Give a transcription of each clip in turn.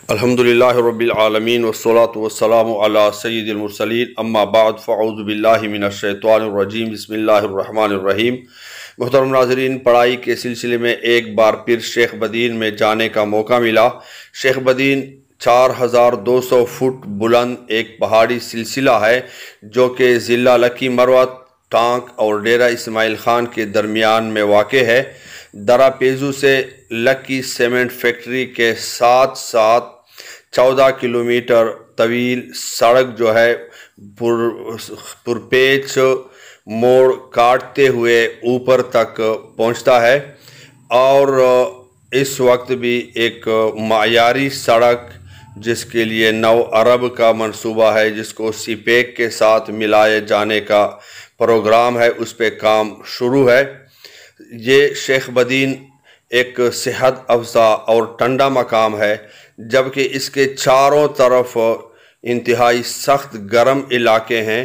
الحمدللہ رب العالمین والصلاة والسلام علی سید المرسلین اما بعد فاعوذ باللہ من الشیطان الرجیم بسم اللہ الرحمن الرحیم۔ محترم ناظرین، پڑھائی کے سلسلے میں ایک بار پھر شیخ بدین میں جانے کا موقع ملا۔ شیخ بدین 4200 فٹ بلند ایک پہاڑی سلسلہ ہے جو کہ ضلع لکی مروت، ٹانک اور ڈیرہ اسماعیل خان کے درمیان میں واقع ہے۔ درہ پیزو سے لکی سیمنٹ فیکٹری کے ساتھ ساتھ 14 کلومیٹر طویل سڑک جو ہے پرپیچ موڑ کاٹتے ہوئے اوپر تک پہنچتا ہے، اور اس وقت بھی ایک معیاری سڑک جس کے لیے 9 ارب کا منصوبہ ہے، جس کو سی پیک کے ساتھ ملائے جانے کا پروگرام ہے، اس پہ کام شروع ہے۔ یہ شیخ بدین ایک صحت افزا اور ٹھنڈا مقام ہے، جبکہ اس کے چاروں طرف انتہائی سخت گرم علاقے ہیں۔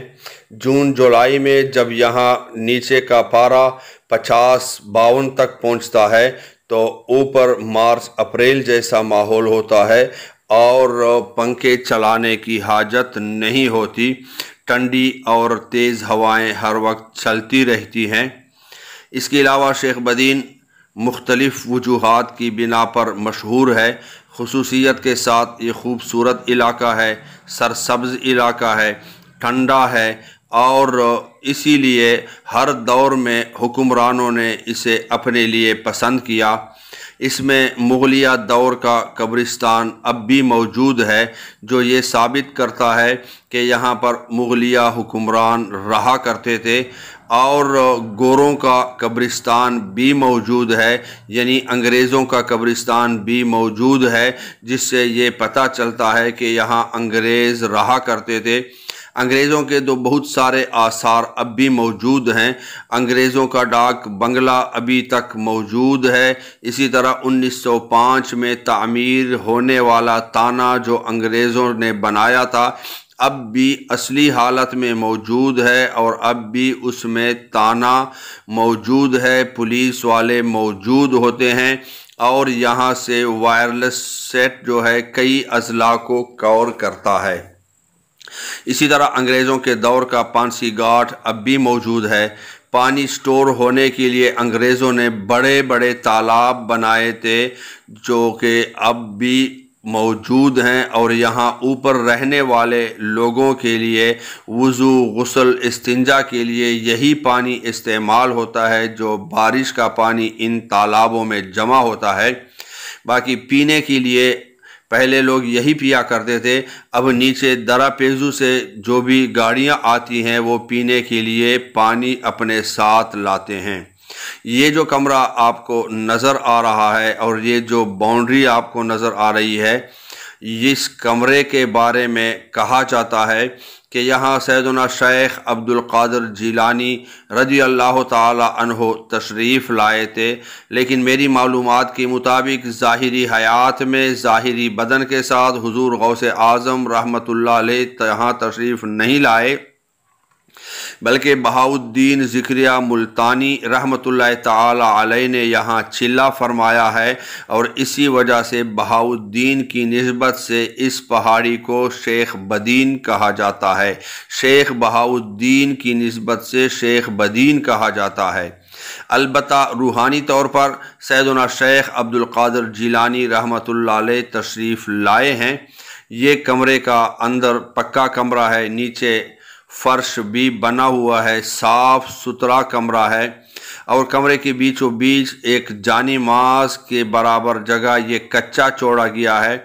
جون جولائی میں جب یہاں نیچے کا پارا 50-52 تک پہنچتا ہے تو اوپر مارچ اپریل جیسا ماحول ہوتا ہے اور پنکھے چلانے کی حاجت نہیں ہوتی۔ ٹھنڈی اور تیز ہوائیں ہر وقت چلتی رہتی ہیں۔ اس کے علاوہ شیخ بدین مختلف وجوہات کی بنا پر مشہور ہے۔ خصوصیت کے ساتھ یہ خوبصورت علاقہ ہے، سرسبز علاقہ ہے، ٹھنڈا ہے، اور اسی لیے ہر دور میں حکمرانوں نے اسے اپنے لیے پسند کیا۔ اس میں مغلیہ دور کا قبرستان اب بھی موجود ہے، جو یہ ثابت کرتا ہے کہ یہاں پر مغلیہ حکمران رہا کرتے تھے، اور گوروں کا قبرستان بھی موجود ہے، یعنی انگریزوں کا قبرستان بھی موجود ہے، جس سے یہ پتہ چلتا ہے کہ یہاں انگریز رہا کرتے تھے۔ انگریزوں کے تو بہت سارے آثار اب بھی موجود ہیں۔ انگریزوں کا ڈاک بنگلہ ابھی تک موجود ہے۔ اسی طرح 1905 میں تعمیر ہونے والا تانا جو انگریزوں نے بنایا تھا اب بھی اصلی حالت میں موجود ہے، اور اب بھی اس میں تانا موجود ہے۔ پولیس والے موجود ہوتے ہیں، اور یہاں سے وائرلیس سیٹ جو ہے کئی اضلاع کو کور کرتا ہے۔ اسی طرح انگریزوں کے دور کا پانسی گھاٹ اب بھی موجود ہے۔ پانی سٹور ہونے کے لیے انگریزوں نے بڑے بڑے تالاب بنائے تھے، جو کہ اب بھی موجود ہیں، اور یہاں اوپر رہنے والے لوگوں کے لیے وضو، غسل، استنجا کے لیے یہی پانی استعمال ہوتا ہے جو بارش کا پانی ان تالابوں میں جمع ہوتا ہے۔ باقی پینے کے لیے پہلے لوگ یہی پیا کرتے تھے۔ اب نیچے درہ پیزو سے جو بھی گاڑیاں آتی ہیں وہ پینے کے لیے پانی اپنے ساتھ لاتے ہیں۔ یہ جو کمرہ آپ کو نظر آ رہا ہے اور یہ جو باؤنڈری آپ کو نظر آ رہی ہے، اس کمرے کے بارے میں کہا جاتا ہے کہ یہاں سیدنا شیخ عبد القادر جیلانی رضی اللہ تعالی عنہ تشریف لائے تھے، لیکن میری معلومات کے مطابق ظاہری حیات میں ظاہری بدن کے ساتھ حضور غوث اعظم رحمۃ اللہ علیہ یہاں تشریف نہیں لائے، بلکہ بہاؤالدین ذکریہ ملتانی رحمۃ اللہ تعالی علیہ نے یہاں چلہ فرمایا ہے، اور اسی وجہ سے بہاؤالدین کی نسبت سے اس پہاڑی کو شیخ بدین کہا جاتا ہے۔ شیخ بہاؤالدین کی نسبت سے شیخ بدین کہا جاتا ہے۔ البتہ روحانی طور پر سیدنا شیخ عبد القادر جیلانی رحمۃ اللہ علیہ تشریف لائے ہیں۔ یہ کمرے کا اندر پکا کمرہ ہے، نیچے فرش بھی بنا ہوا ہے، صاف ستھرا کمرہ ہے، اور کمرے کے بیچوں بیچ ایک جانی ماز کے برابر جگہ یہ کچا چھوڑا گیا ہے۔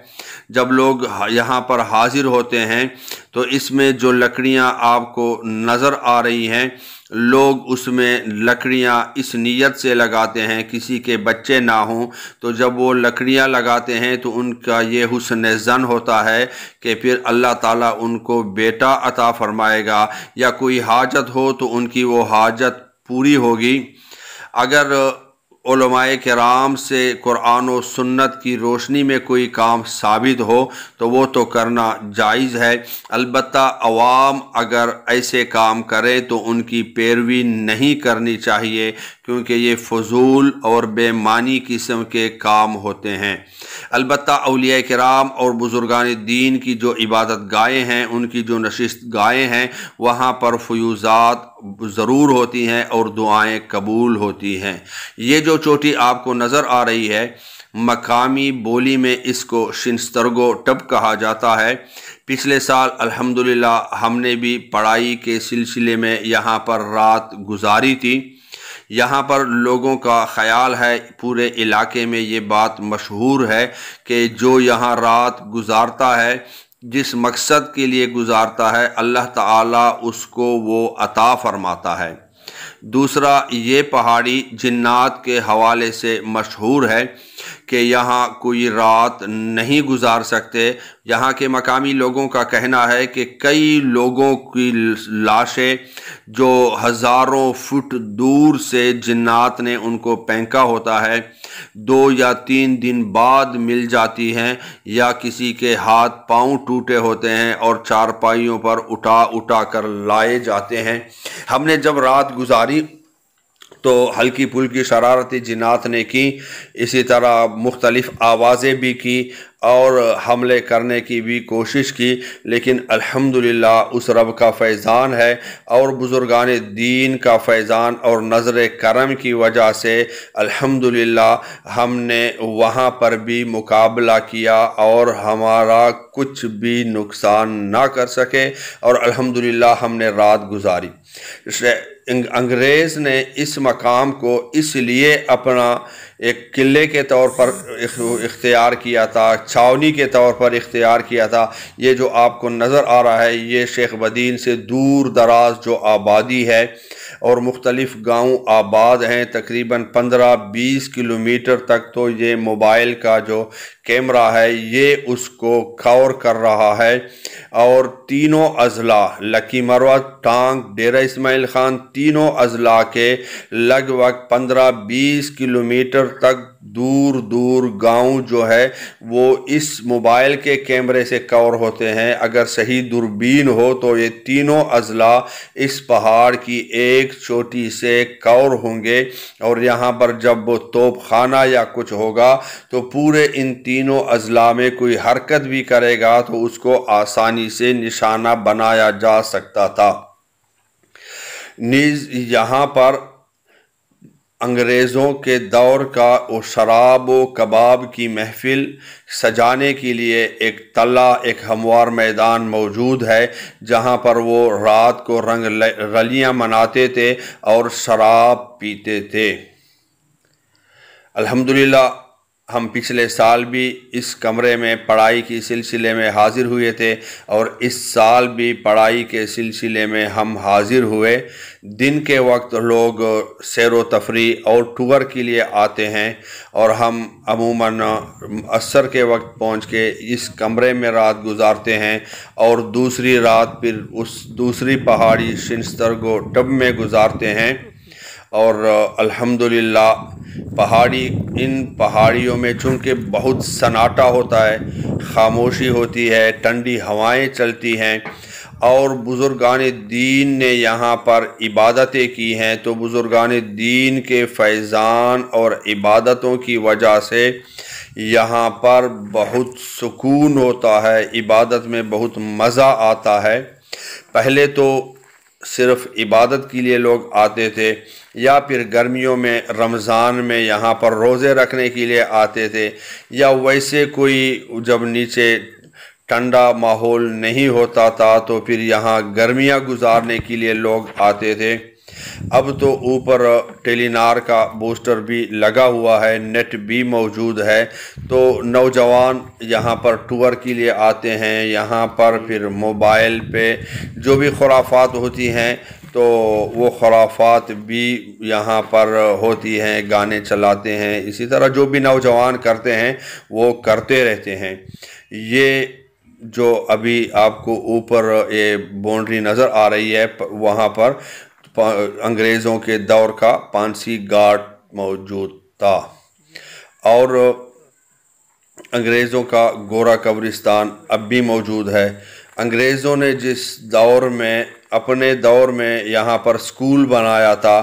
جب لوگ یہاں پر حاضر ہوتے ہیں تو اس میں جو لکڑیاں آپ کو نظر آ رہی ہیں، لوگ اس میں لکڑیاں اس نیت سے لگاتے ہیں کسی کے بچے نہ ہوں، تو جب وہ لکڑیاں لگاتے ہیں تو ان کا یہ حسن ظن ہوتا ہے کہ پھر اللہ تعالیٰ ان کو بیٹا عطا فرمائے گا، یا کوئی حاجت ہو تو ان کی وہ حاجت پوری ہوگی۔ اگر علماء کرام سے قرآن و سنت کی روشنی میں کوئی کام ثابت ہو تو وہ تو کرنا جائز ہے، البتہ عوام اگر ایسے کام کرے تو ان کی پیروی نہیں کرنی چاہیے، کیونکہ یہ فضول اور بے معنی قسم کے کام ہوتے ہیں۔ البتہ اولیاء کرام اور بزرگان دین کی جو عبادت گاہیں ہیں، ان کی جو نشست گاہیں ہیں، وہاں پر فیوضات ضرور ہوتی ہیں اور دعائیں قبول ہوتی ہیں۔ یہ جو چوٹی آپ کو نظر آ رہی ہے، مقامی بولی میں اس کو شنسترگو ٹب کہا جاتا ہے۔ پچھلے سال الحمدللہ ہم نے بھی پڑھائی کے سلسلے میں یہاں پر رات گزاری تھی۔ یہاں پر لوگوں کا خیال ہے، پورے علاقے میں یہ بات مشہور ہے کہ جو یہاں رات گزارتا ہے، جس مقصد کے لیے گزارتا ہے، اللہ تعالیٰ اس کو وہ عطا فرماتا ہے۔ دوسرا، یہ پہاڑی جنات کے حوالے سے مشہور ہے کہ یہاں کوئی رات نہیں گزار سکتے۔ یہاں کے مقامی لوگوں کا کہنا ہے کہ کئی لوگوں کی لاشیں جو ہزاروں فٹ دور سے جنات نے ان کو پھینکا ہوتا ہے، 2 یا 3 دن بعد مل جاتی ہیں، یا کسی کے ہاتھ پاؤں ٹوٹے ہوتے ہیں اور چارپائیوں پر اٹھا کر لائے جاتے ہیں۔ ہم نے جب رات گزاری تو ہلکی پھلکی شرارتی جنات نے کی، اسی طرح مختلف آوازیں بھی کی اور حملے کرنے کی بھی کوشش کی، لیکن الحمدللہ اس رب کا فیضان ہے اور بزرگان دین کا فیضان اور نظر کرم کی وجہ سے الحمدللہ ہم نے وہاں پر بھی مقابلہ کیا اور ہمارا کچھ بھی نقصان نہ کر سکے، اور الحمدللہ ہم نے رات گزاری۔ انگریز نے اس مقام کو اس لیے اپنا ایک قلعے کے طور پر اختیار کیا تھا، چھاونی کے طور پر اختیار کیا تھا۔ یہ جو آپ کو نظر آ رہا ہے، یہ شیخ بدین سے دور دراز جو آبادی ہے اور مختلف گاؤں آباد ہیں، تقریباً 15-20 کلومیٹر تک تو یہ موبائل کا جو کیمرہ ہے یہ اس کو کور کر رہا ہے، اور تینوں اضلاع لکی مروہ، ٹانگ، ڈیرہ اسماعیل خان، تینوں اضلاع کے لگ بھگ 15-20 کلومیٹر تک دور دور گاؤں جو ہے وہ اس موبائل کے کیمرے سے کور ہوتے ہیں۔ اگر صحیح دوربین ہو تو یہ تینوں اضلاع اس پہاڑ کی ایک چوٹی سے کور ہوں گے، اور یہاں پر جب وہ توپ خانہ یا کچھ ہوگا تو پورے ان تینوں اضلاع میں کوئی حرکت بھی کرے گا تو اس کو آسانی سے نشانہ بنایا جا سکتا تھا۔ نیز یہاں پر انگریزوں کے دور کا شراب و کباب کی محفل سجانے کے لیے ایک تلہ، ایک ہموار میدان موجود ہے، جہاں پر وہ رات کو رنگ رلیاں مناتے تھے اور شراب پیتے تھے۔ الحمدللہ ہم پچھلے سال بھی اس کمرے میں پڑھائی کے سلسلے میں حاضر ہوئے تھے، اور اس سال بھی پڑھائی کے سلسلے میں ہم حاضر ہوئے۔ دن کے وقت لوگ سیر و تفریح اور ٹور کے لیے آتے ہیں، اور ہم عموماً عصر کے وقت پہنچ کے اس کمرے میں رات گزارتے ہیں، اور دوسری رات پھر اس دوسری پہاڑی شنسترگو ٹب میں گزارتے ہیں۔ اور الحمدللہ ان پہاڑیوں میں چونکہ بہت سناٹا ہوتا ہے، خاموشی ہوتی ہے، ٹھنڈی ہوائیں چلتی ہیں، اور بزرگان دین نے یہاں پر عبادتیں کی ہیں، تو بزرگان دین کے فیضان اور عبادتوں کی وجہ سے یہاں پر بہت سکون ہوتا ہے، عبادت میں بہت مزہ آتا ہے۔ پہلے تو صرف عبادت کے لیے لوگ آتے تھے، یا پھر گرمیوں میں رمضان میں یہاں پر روزے رکھنے کے لیے آتے تھے، یا ویسے کوئی جب نیچے ٹھنڈا ماحول نہیں ہوتا تھا تو پھر یہاں گرمیاں گزارنے کے لیے لوگ آتے تھے۔ اب تو اوپر ٹیلی نار کا بوسٹر بھی لگا ہوا ہے، نیٹ بھی موجود ہے، تو نوجوان یہاں پر ٹور کے لیے آتے ہیں۔ یہاں پر پھر موبائل پہ جو بھی خرافات ہوتی ہیں تو وہ خرافات بھی یہاں پر ہوتی ہیں، گانے چلاتے ہیں، اسی طرح جو بھی نوجوان کرتے ہیں وہ کرتے رہتے ہیں۔ یہ جو ابھی آپ کو اوپر یہ باؤنڈری نظر آ رہی ہے، وہاں پر انگریزوں کے دور کا پانسی گھاٹ موجود تھا، اور انگریزوں کا گورا قبرستان اب بھی موجود ہے۔ انگریزوں نے جس دور میں اپنے دور میں یہاں پر سکول بنایا تھا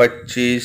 25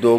2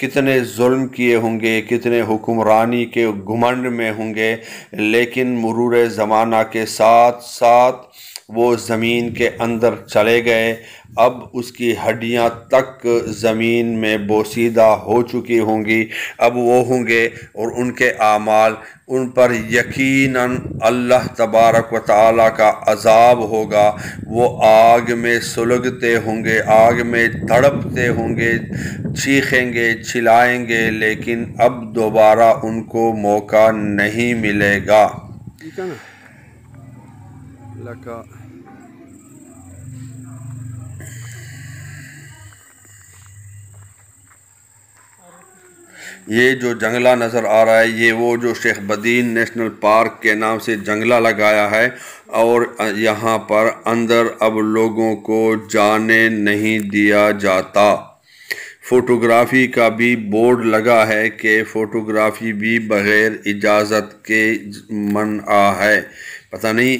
کتنے ظلم کیے ہوں گے، کتنے حکمرانی کے گھمنڈ میں ہوں گے، لیکن مرور زمانہ کے ساتھ ساتھ وہ زمین کے اندر چلے گئے۔ اب اس کی ہڈیاں تک زمین میں بوسیدہ ہو چکی ہوں گی۔ اب وہ ہوں گے اور ان کے اعمال، ان پر یقیناً اللہ تبارک و تعالیٰ کا عذاب ہوگا۔ وہ آگ میں سلگتے ہوں گے، آگ میں تڑپتے ہوں گے، چیخیں گے، چلائیں گے، لیکن اب دوبارہ ان کو موقع نہیں ملے گا۔ یہ جو جنگلہ نظر آ رہا ہے، یہ وہ جو شیخ بدین نیشنل پارک کے نام سے جنگلہ لگایا ہے، اور یہاں پر اندر اب لوگوں کو جانے نہیں دیا جاتا۔ فوٹوگرافی کا بھی بورڈ لگا ہے کہ فوٹوگرافی بھی بغیر اجازت کے منع ہے۔ پتہ نہیں،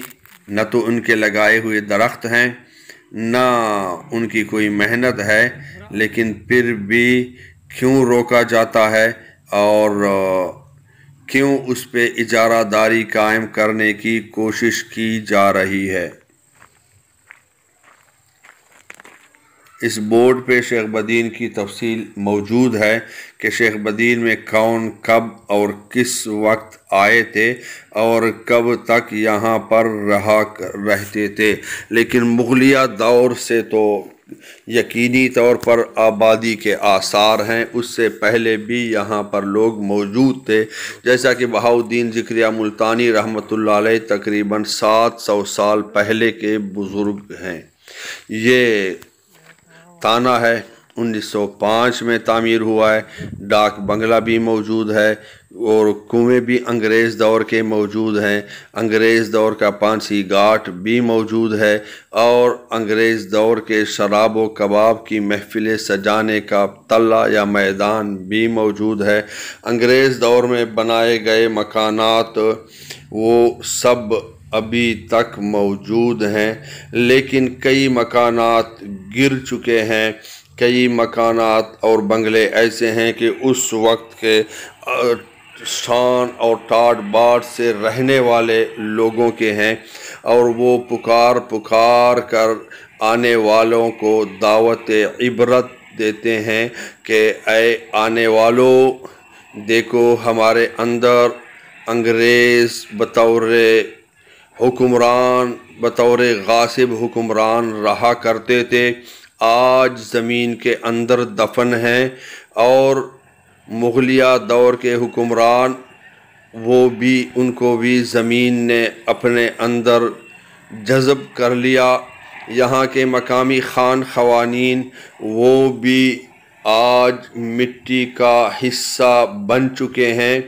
نہ تو ان کے لگائے ہوئے درخت ہیں، نہ ان کی کوئی محنت ہے، لیکن پھر بھی کیوں روکا جاتا ہے اور کیوں اس پہ اجارہ داری قائم کرنے کی کوشش کی جا رہی ہے۔ اس بورڈ پہ شیخ بدین کی تفصیل موجود ہے کہ شیخ بدین میں کون، کب اور کس وقت آئے تھے اور کب تک یہاں پر رہتے تھے، لیکن مغلیہ دور سے تو یقینی طور پر آبادی کے آثار ہیں۔ اس سے پہلے بھی یہاں پر لوگ موجود تھے، جیسا کہ بہاؤالدین ذکریہ ملتانی رحمۃ اللہ علیہ تقریباً 700 سال پہلے کے بزرگ ہیں۔ یہ تانا ہے، 1905 میں تعمیر ہوا ہے۔ ڈاک بنگلہ بھی موجود ہے اور کنویں بھی انگریز دور کے موجود ہیں۔ انگریز دور کا پانسی گھاٹ بھی موجود ہے اور انگریز دور کے شراب و کباب کی محفلیں سجانے کا تلہ یا میدان بھی موجود ہے۔ انگریز دور میں بنائے گئے مکانات وہ سب ابھی تک موجود ہیں، لیکن کئی مکانات گر چکے ہیں۔ کئی مکانات اور بنگلے ایسے ہیں کہ اس وقت کے شان اور ٹاٹ باٹ سے رہنے والے لوگوں کے ہیں، اور وہ پکار کر آنے والوں کو دعوت عبرت دیتے ہیں کہ اے آنے والوں، دیکھو ہمارے اندر انگریز بطور حکمران، بطور غاصب حکمران رہا کرتے تھے، آج زمین کے اندر دفن ہیں، اور مغلیہ دور کے حکمران وہ بھی، ان کو بھی زمین نے اپنے اندر جذب کر لیا۔ یہاں کے مقامی خان خوانین وہ بھی آج مٹی کا حصہ بن چکے ہیں،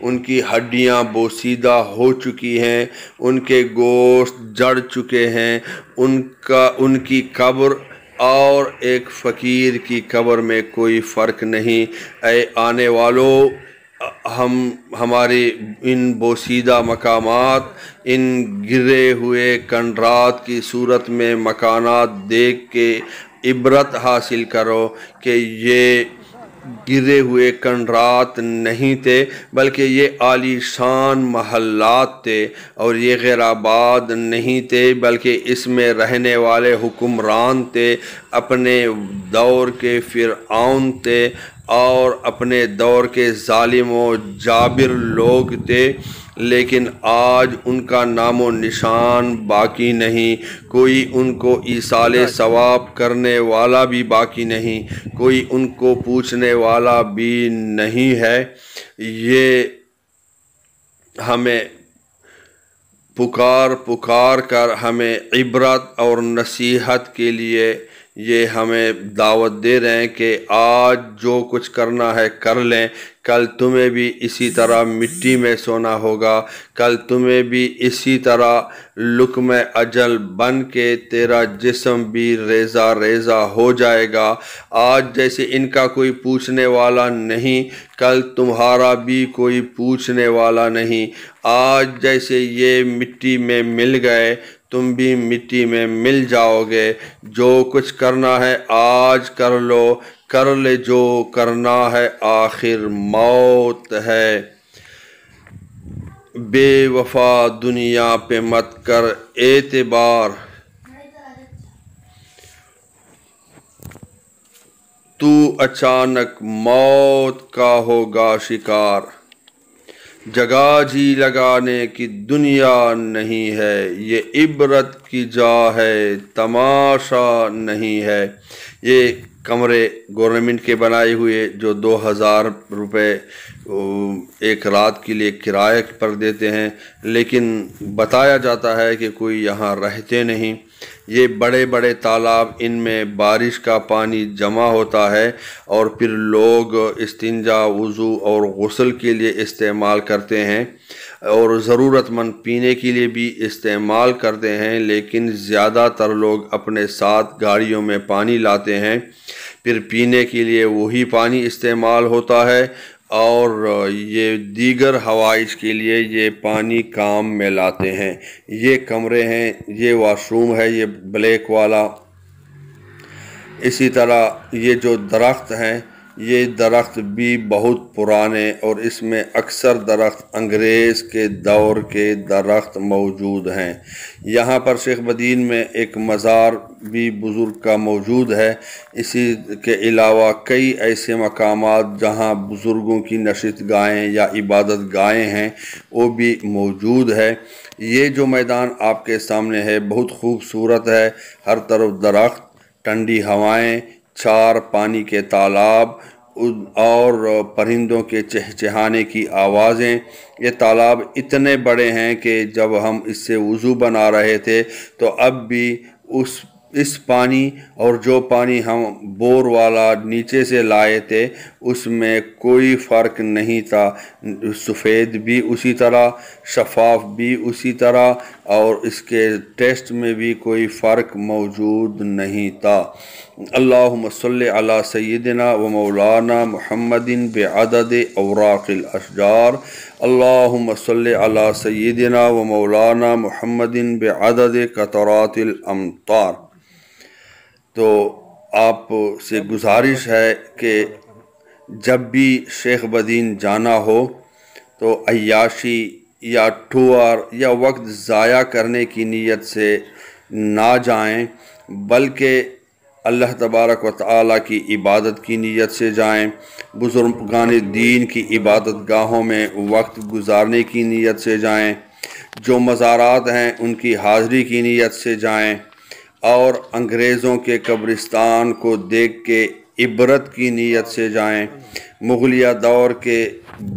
ان کی ہڈیاں بوسیدہ ہو چکی ہیں، ان کے گوشت جڑ چکے ہیں، ان کی قبر اور ایک فقیر کی قبر میں کوئی فرق نہیں۔ اے آنے والوں، ہمارے ان بوسیدہ مقامات، ان گرے ہوئے کنڈرات کی صورت میں مکانات دیکھ کے عبرت حاصل کرو کہ یہ گرے ہوئے کنڈرات نہیں تھے، بلکہ یہ عالی شان محلات تھے، اور یہ غیر آباد نہیں تھے، بلکہ اس میں رہنے والے حکمران تھے، اپنے دور کے فرعون تھے اور اپنے دور کے ظالم و جابر لوگ تھے، لیکن آج ان کا نام و نشان باقی نہیں۔ کوئی ان کو ایصال ثواب کرنے والا بھی باقی نہیں، کوئی ان کو پوچھنے والا بھی نہیں ہے۔ یہ ہمیں پکار کر ہمیں عبرت اور نصیحت کے لیے یہ ہمیں دعوت دے رہے ہیں کہ آج جو کچھ کرنا ہے کر لیں، کل تمہیں بھی اسی طرح مٹی میں سونا ہوگا، کل تمہیں بھی اسی طرح لقمہ اجل بن کے تیرا جسم بھی ریزہ ریزہ ہو جائے گا۔ آج جیسے ان کا کوئی پوچھنے والا نہیں، کل تمہارا بھی کوئی پوچھنے والا نہیں۔ آج جیسے یہ مٹی میں مل گئے تم بھی مٹی میں مل جاؤ گے۔ جو کچھ کرنا ہے آج کر لو، کر لے جو کرنا ہے آخر موت ہے۔ بے وفا دنیا پہ مت کر اعتبار، تو اچانک موت کا ہوگا شکار۔ جگہ جی لگانے کی دنیا نہیں ہے، یہ عبرت کی جا ہے تماشا نہیں ہے۔ یہ کمرے گورنمنٹ کے بنائے ہوئے جو 2000 روپے ایک رات کے لیے کرائے پر دیتے ہیں، لیکن بتایا جاتا ہے کہ کوئی یہاں رہتے نہیں۔ یہ بڑے بڑے تالاب، ان میں بارش کا پانی جمع ہوتا ہے اور پھر لوگ استنجا، وضو اور غسل کے لیے استعمال کرتے ہیں، اور ضرورت مند پینے کے لیے بھی استعمال کرتے ہیں، لیکن زیادہ تر لوگ اپنے ساتھ گاڑیوں میں پانی لاتے ہیں، پھر پینے کے لیے وہی پانی استعمال ہوتا ہے، اور یہ دیگر حوائج کے لیے یہ پانی کام میں لاتے ہیں۔ یہ کمرے ہیں، یہ واش روم ہے، یہ بلیک والا۔ اسی طرح یہ جو درخت ہیں، یہ درخت بھی بہت پرانے، اور اس میں اکثر درخت انگریز کے دور کے درخت موجود ہیں۔ یہاں پر شیخ بدین میں ایک مزار بھی بزرگ کا موجود ہے۔ اسی کے علاوہ کئی ایسے مقامات جہاں بزرگوں کی نشست گاہیں یا عبادت گاہیں ہیں، وہ بھی موجود ہے۔ یہ جو میدان آپ کے سامنے ہے بہت خوبصورت ہے، ہر طرف درخت، ٹھنڈی ہوائیں، 4 پانی کے تالاب اور پرندوں کے چہچہانے کی آوازیں۔ یہ تالاب اتنے بڑے ہیں کہ جب ہم اس سے وضو بنا رہے تھے تو اب بھی اس پانی اور جو پانی ہم بور والا نیچے سے لائے تھے اس میں کوئی فرق نہیں تھا، سفید بھی اسی طرح، شفاف بھی اسی طرح، اور اس کے ٹیسٹ میں بھی کوئی فرق موجود نہیں تھا۔ اللہم صلی علی سیدنا و مولانا محمد بعدد اوراق الاشجار۔ اللہم صلی علی سیدنا و مولانا محمد بعدد قطرات الامطار۔ تو آپ سے گزارش ہے کہ جب بھی شیخ بدین جانا ہو تو عیاشی یا ٹور یا وقت ضائع کرنے کی نیت سے نہ جائیں، بلکہ اللہ تبارک و تعالیٰ کی عبادت کی نیت سے جائیں، بزرگان دین کی عبادت گاہوں میں وقت گزارنے کی نیت سے جائیں، جو مزارات ہیں ان کی حاضری کی نیت سے جائیں، اور انگریزوں کے قبرستان کو دیکھ کے عبرت کی نیت سے جائیں، مغلیہ دور کے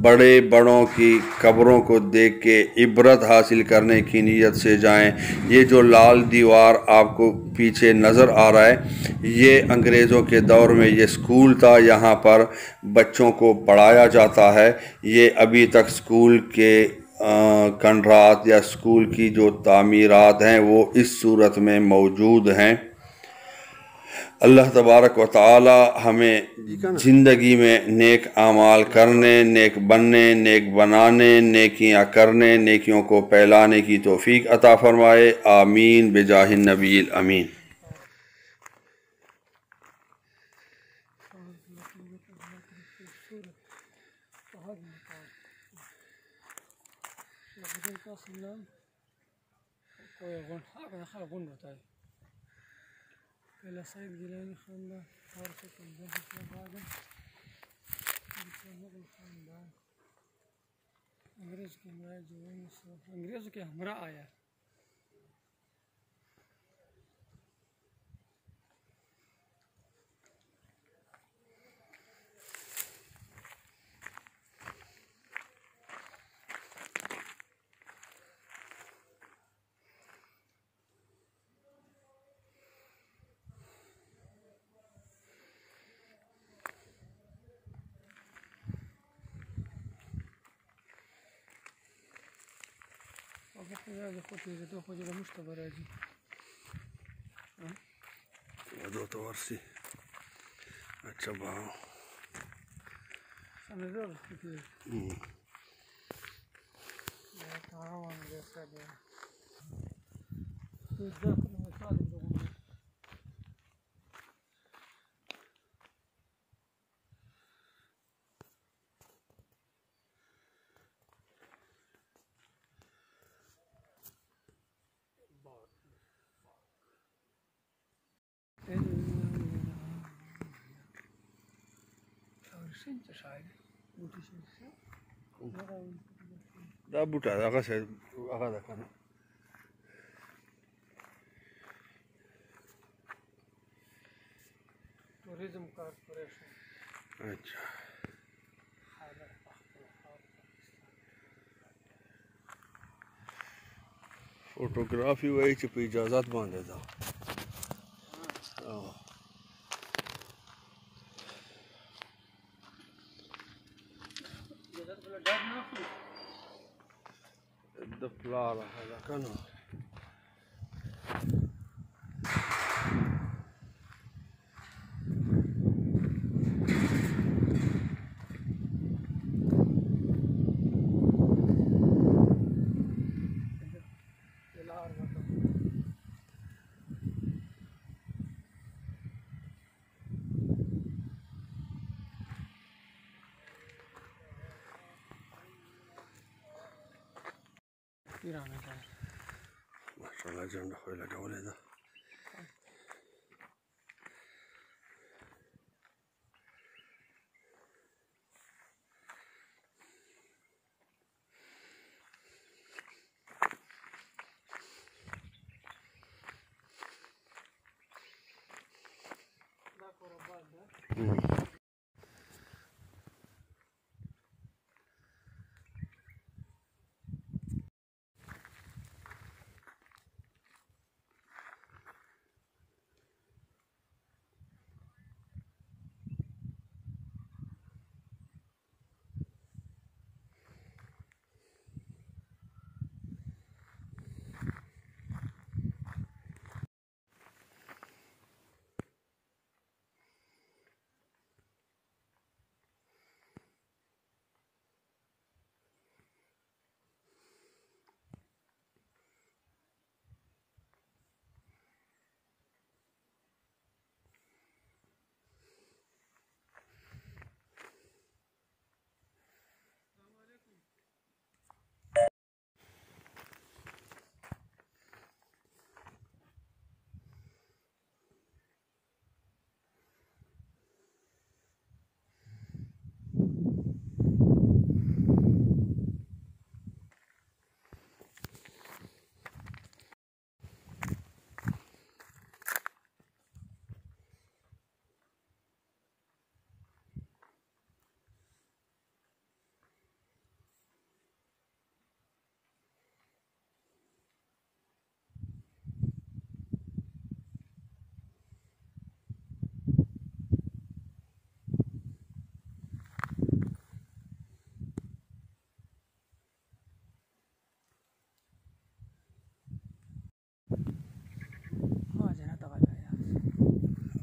بڑے بڑوں کی قبروں کو دیکھ کے عبرت حاصل کرنے کی نیت سے جائیں۔ یہ جو لال دیوار آپ کو پیچھے نظر آ رہا ہے، یہ انگریزوں کے دور میں یہ اسکول تھا، یہاں پر بچوں کو پڑھایا جاتا ہے۔ یہ ابھی تک اسکول کے کھنڈرات یا اسکول کی جو تعمیرات ہیں وہ اس صورت میں موجود ہیں۔ اللہ تبارک و تعالی ہمیں زندگی میں نیک اعمال کرنے، نیک بننے، نیک بنانے، نیکیاں کرنے، نیکیوں کو پھیلانے کی توفیق عطا فرمائے، آمین بجاہ النبی الامین۔ پہلا سعید گیلانی خاندان اور سے مغل خاندان انگریز کے ہمراہ جو انگریزوں کے ہمراہ آیا۔ اچھا باؤ داخل المصادر لغوية. دا بوټه هغه شی هغه ده که نه ټوریزم کارپوریشن. اچھا فوټوګرافي وایي چې په اجازت باندې ده. د پلار هغه ده که نه ماشاءالله جنډه خو یې لګولې ده.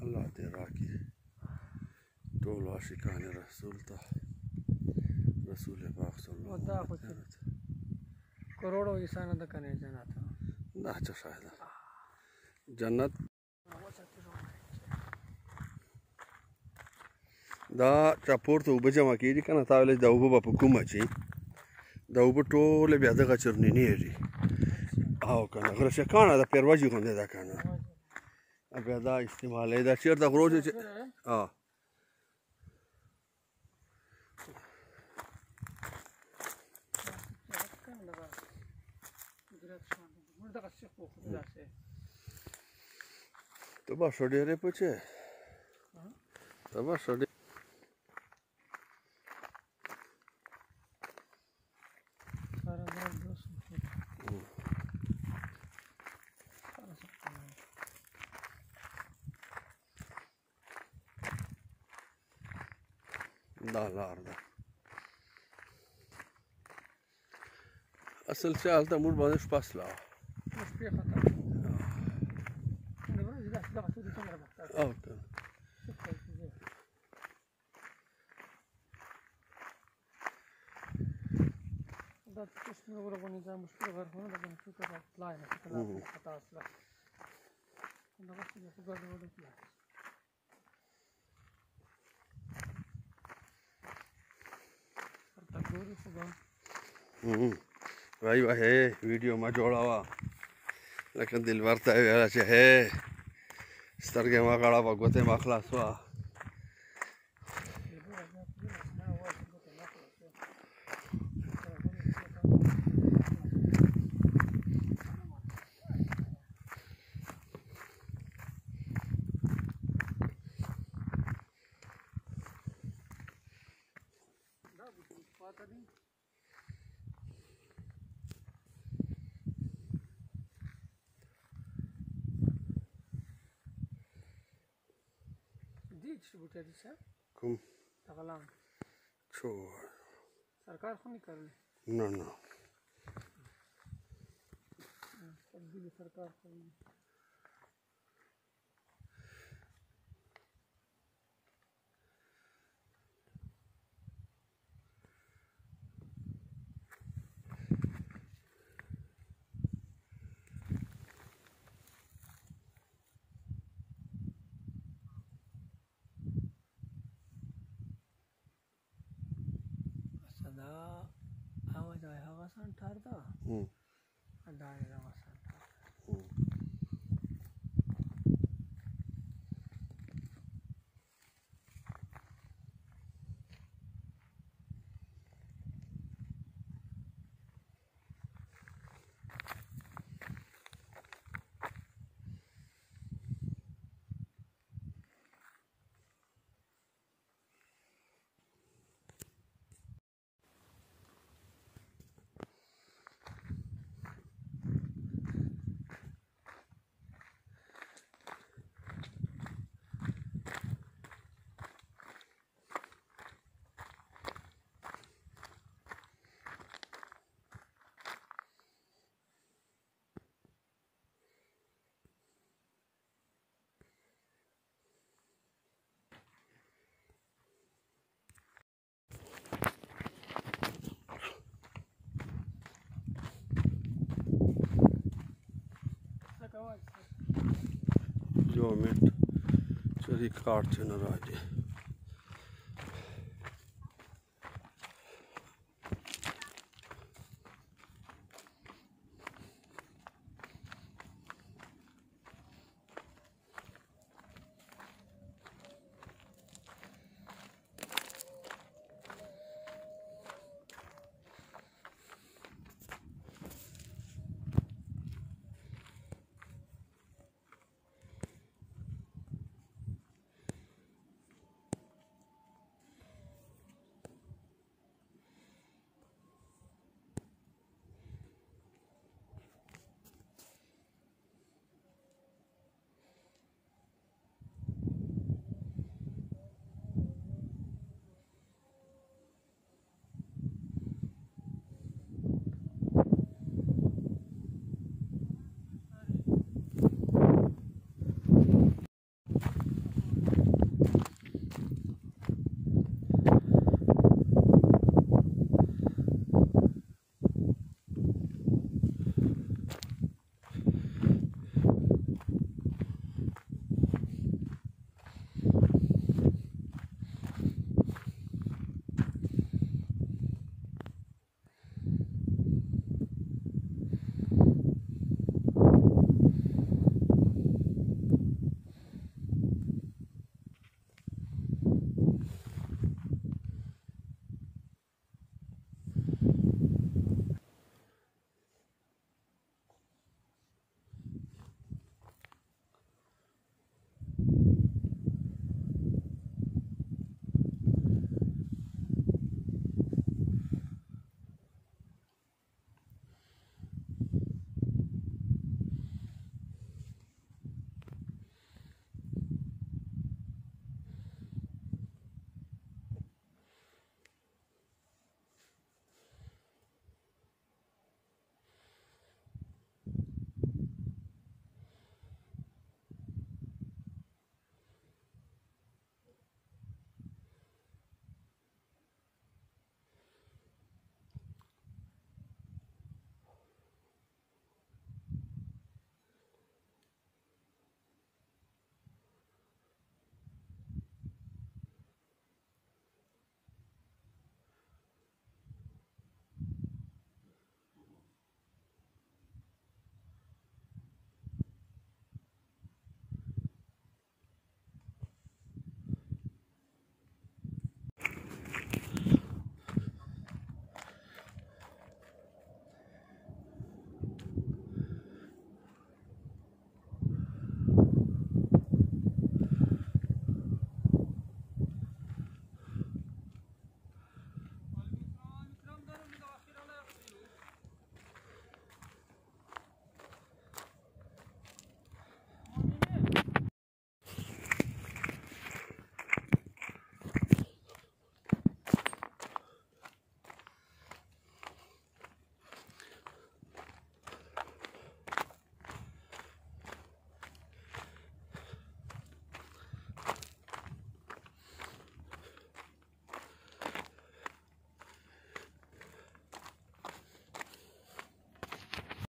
الله دې راکړي ټول عاشقان رسول ته رسول پاک صلی الله علیه وسلم کروڑوں انسان د کنه جنت دا څه شای ده جنت دا چا پورته اوبه جمع کېږي که نه تا ویلی دا اوبه به په کومه چې دا اوبه ټولې بیا دغه چرنینېږي او که نه غره شکانه ده پیروجي غوندې ده که نه بیا دا استعمالوي دا چېرته غرو چې ته به ښه ډېرې پچې ته به ښه ډېر دا لار ده اصل چې هلته موږ باندې شپه سوله وه او که دا تشمیر ورغونې دا مشکل غرخونه د بنفیکه دا پلای نه خطا اصله بھائی ہے ویڈیو میں جوڑا ہوا لیکن دل برتا ہے سترگے میں کڑا پا گوتے میں خلاص ہوا کم چھوڑ سرکار خو نہیں کر لی نہ نہ تبدیلی سرکار خو نہیں آواز آیا ہوا سنٹار دا ادائے ہوا سنٹار جو منٹ چری کاٹ سے نہ راجے